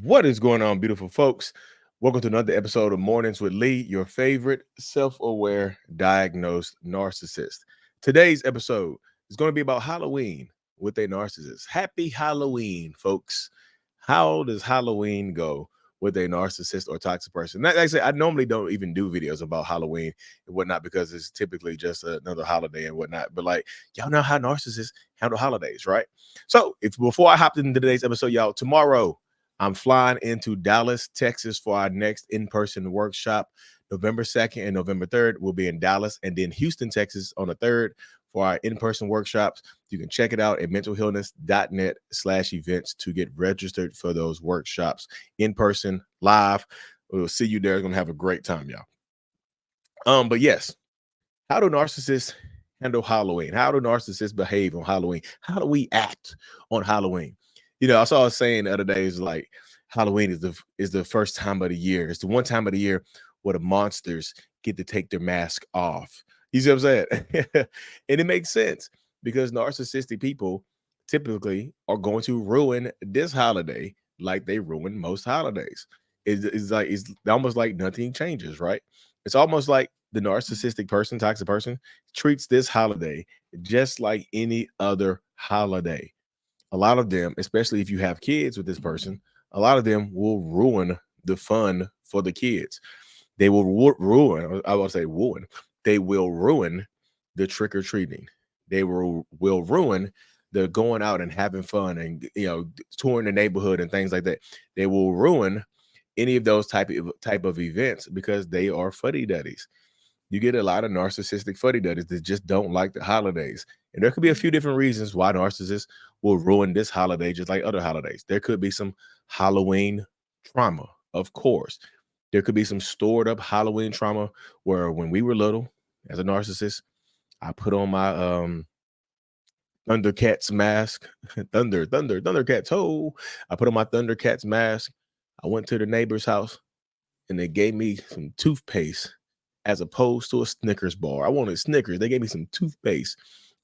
What is going on, beautiful folks? Welcome to another episode of Mornings with Lee, your favorite self aware diagnosed narcissist. Today's episode is going to be about Halloween with a narcissist. Happy Halloween, folks. How does Halloween go with a narcissist or toxic person? Like I said, I normally don't even do videos about Halloween and whatnot because it's typically just another holiday and whatnot. But like, y'all know how narcissists handle holidays, right? So, if before I hopped into today's episode, y'all, tomorrow I'm flying into Dallas, Texas for our next in-person workshop. November 2nd and November 3rd, we'll be in Dallas, and then Houston, Texas on the 3rd for our in-person workshops. You can check it out at mentalhealness.net/events to get registered for those workshops in person, live. We'll see you there. We're going to have a great time, y'all. But yes, how do narcissists handle Halloween? How do narcissists behave on Halloween? How do we act on Halloween? I saw a saying the other day is like Halloween is the first time of the year. It's the one time of the year where the monsters get to take their mask off. You see what I'm saying? And it makes sense because narcissistic people typically are going to ruin this holiday like they ruin most holidays. It's almost like nothing changes, right? It's almost like the narcissistic person, toxic person, treats this holiday just like any other holiday. A lot of them, especially if you have kids with this person, a lot of them will ruin the fun for the kids. They will ruin, I will say ruin, they will ruin the trick or treating. They will ruin the going out and having fun and touring the neighborhood and things like that. They will ruin any of those type of events because they are fuddy duddies. You get a lot of narcissistic fuddy duddies that just don't like the holidays. And there could be a few different reasons why narcissists will ruin this holiday just like other holidays. There could be some Halloween trauma, of course. There could be some stored up Halloween trauma where when we were little, as a narcissist, I put on my Thundercats mask. Thundercats. Oh, I put on my Thundercats mask. I went to the neighbor's house and they gave me some toothpaste as opposed to a Snickers bar. I wanted Snickers. They gave me some toothpaste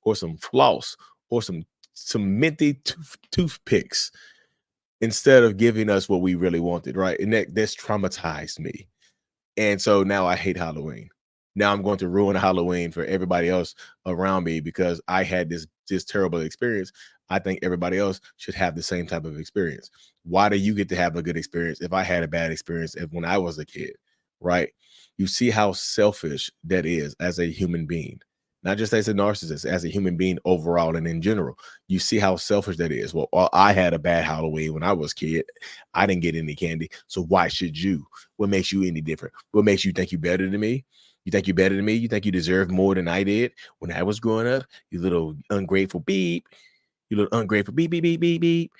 or some floss or some minty toothpicks instead of giving us what we really wanted, right? And that's traumatized me. And so now I hate Halloween. Now I'm going to ruin Halloween for everybody else around me because I had this terrible experience. I think everybody else should have the same type of experience. Why do you get to have a good experience if I had a bad experience when I was a kid, right? You see how selfish that is as a human being, not just as a narcissist, as a human being overall and in general. You see how selfish that is. Well, I had a bad Halloween when I was a kid. I didn't get any candy. So why should you? What makes you any different? What makes you think you better than me? You think you better than me? You think you deserve more than I did when I was growing up? You little ungrateful beep. You little ungrateful beep, beep, beep, beep, beep.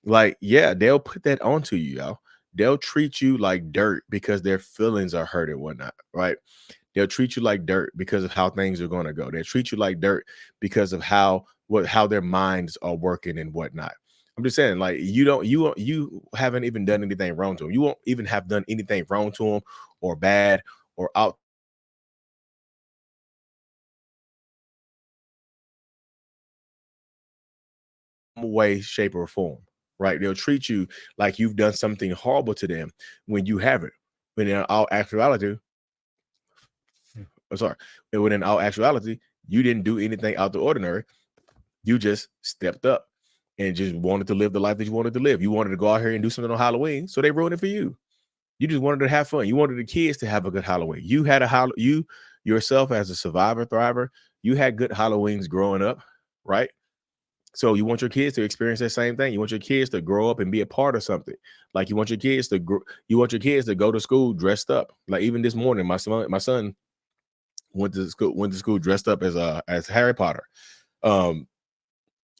Like, yeah, they'll put that onto you, y'all. They'll treat you like dirt because their feelings are hurt and whatnot, right? They'll treat you like dirt because of how things are going to go. They'll treat you like dirt because of how their minds are working and whatnot. I'm just saying, like, you haven't even done anything wrong to them. You won't even have done anything wrong to them or bad or out way, shape, or form, right? They'll treat you like you've done something horrible to them when you haven't. When in all actuality, I'm sorry, when in all actuality, you didn't do anything out the ordinary. You just stepped up and just wanted to live the life that you wanted to live. You wanted to go out here and do something on Halloween, so they ruined it for you. You just wanted to have fun. You wanted the kids to have a good Halloween. You had you yourself as a survivor, thriver. You had good Halloweens growing up, right? So you want your kids to experience that same thing. You want your kids to grow up and be a part of something. Like you want your kids to go to school dressed up. Like even this morning, my son went to school dressed up as Harry Potter. Um,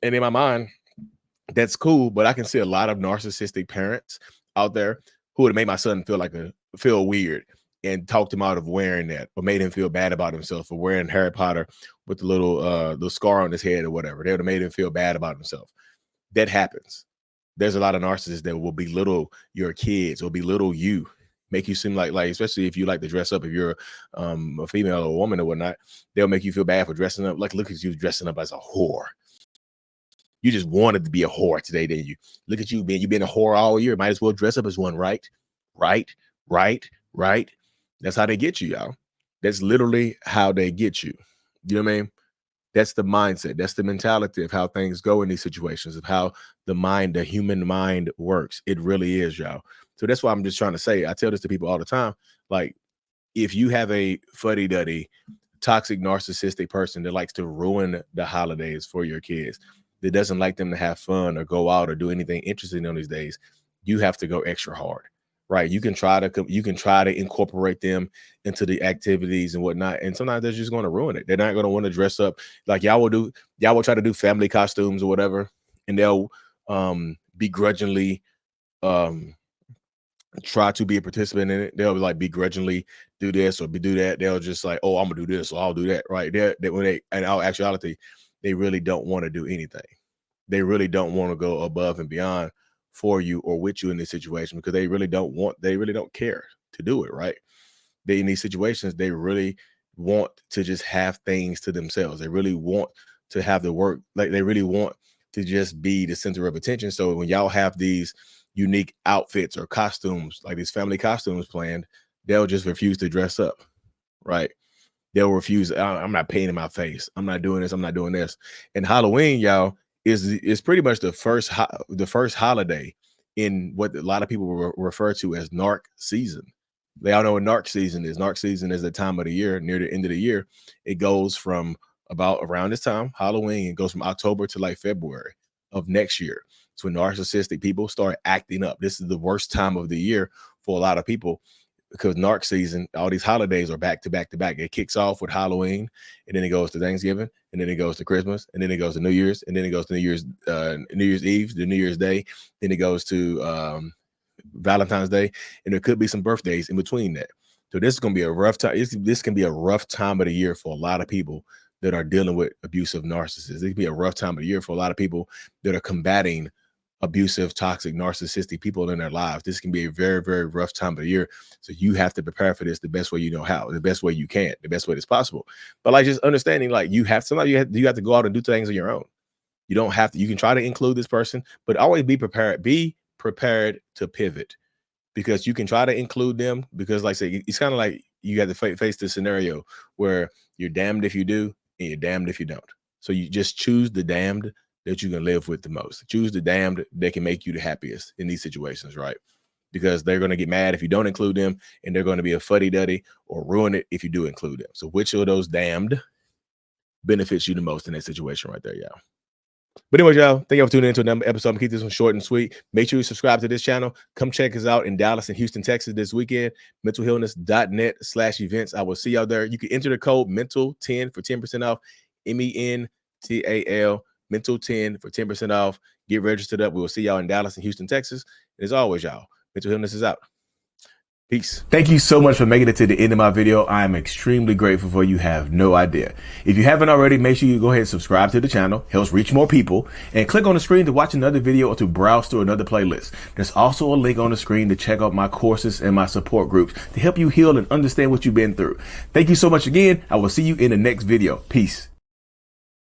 and in my mind, that's cool, but I can see a lot of narcissistic parents out there who would make my son feel weird and talked him out of wearing that, or made him feel bad about himself for wearing Harry Potter with the scar on his head or whatever. They would have made him feel bad about himself. That happens. There's a lot of narcissists that will belittle your kids or belittle you, make you seem like especially if you like to dress up, if you're a female or a woman or whatnot, they'll make you feel bad for dressing up. Like, look at you dressing up as a whore. You just wanted to be a whore today, didn't you? Look at you being a whore all year. Might as well dress up as one, right? Right. That's how they get you, y'all. That's literally how they get you. You know what I mean? That's the mindset. That's the mentality of how things go in these situations, of how the human mind works. It really is, y'all. So that's why I'm just trying to say, I tell this to people all the time. Like, if you have a fuddy-duddy, toxic, narcissistic person that likes to ruin the holidays for your kids, that doesn't like them to have fun or go out or do anything interesting on these days, you have to go extra hard. Right. You can try to incorporate them into the activities and whatnot. And sometimes they're just going to ruin it. They're not going to want to dress up like y'all will try to do family costumes or whatever. And they'll begrudgingly try to be a participant in it. They'll like begrudgingly do this or do that. They'll just like, oh, I'm gonna do this, so I'll do that. Right. In all actuality, they really don't want to do anything. They really don't want to go above and beyond for you or with you in this situation, because they really don't care to do it. Right. In these situations, they really want to just have things to themselves. They really want to have the work. Like, they really want to just be the center of attention. So when y'all have these unique outfits or costumes, like these family costumes planned, they'll just refuse to dress up. Right. They'll refuse. I'm not painting my face. I'm not doing this. I'm not doing this. And Halloween, y'all, is pretty much the first holiday in what a lot of people refer to as narc season. They all know what narc season is. Narc season is the time of the year, near the end of the year. It goes from about around this time, Halloween, it goes from October to like February of next year. So when narcissistic people start acting up, this is the worst time of the year for a lot of people, because narc season, all these holidays are back to back to back. It kicks off with Halloween, and then it goes to Thanksgiving, and then it goes to Christmas, and then it goes to New Year's, and then it goes to New Year's Eve, the New Year's Day, then it goes to Valentine's Day, and there could be some birthdays in between that. So this is going to be a rough time. This can be a rough time of the year for a lot of people that are dealing with abusive narcissists. It can be a rough time of the year for a lot of people that are combating abusive, toxic, narcissistic people in their lives. This can be a very, very rough time of the year. So you have to prepare for this the best way you know how, the best way you can, the best way that's possible. But like, just understanding, like, you have to go out and do things on your own. You don't have to. You can try to include this person, but always be prepared. Be prepared to pivot, because you can try to include them, because, like I say, it's kind of like you have to face this scenario where you're damned if you do and you're damned if you don't. So you just choose the damned that you can live with the most. Choose the damned that can make you the happiest in these situations, right? Because they're going to get mad if you don't include them, and they're going to be a fuddy-duddy or ruin it if you do include them. So which of those damned benefits you the most in that situation right there, y'all? But anyway, y'all, thank you for tuning into another episode. I'm gonna keep this one short and sweet. Make sure you subscribe to this channel. Come check us out in Dallas and Houston, Texas this weekend. mentalhealness.net/events. I will see y'all there. You can enter the code MENTAL10 for 10% off. MENTAL MENTAL10 for 10% off. Get registered up. We will see y'all in Dallas and Houston, Texas. And as always, y'all, Mental Healness is out. Peace. Thank you so much for making it to the end of my video. I am extremely grateful for you. Have no idea. If you haven't already, make sure you go ahead and subscribe to the channel. Helps reach more people. And click on the screen to watch another video or to browse through another playlist. There's also a link on the screen to check out my courses and my support groups to help you heal and understand what you've been through. Thank you so much again. I will see you in the next video. Peace.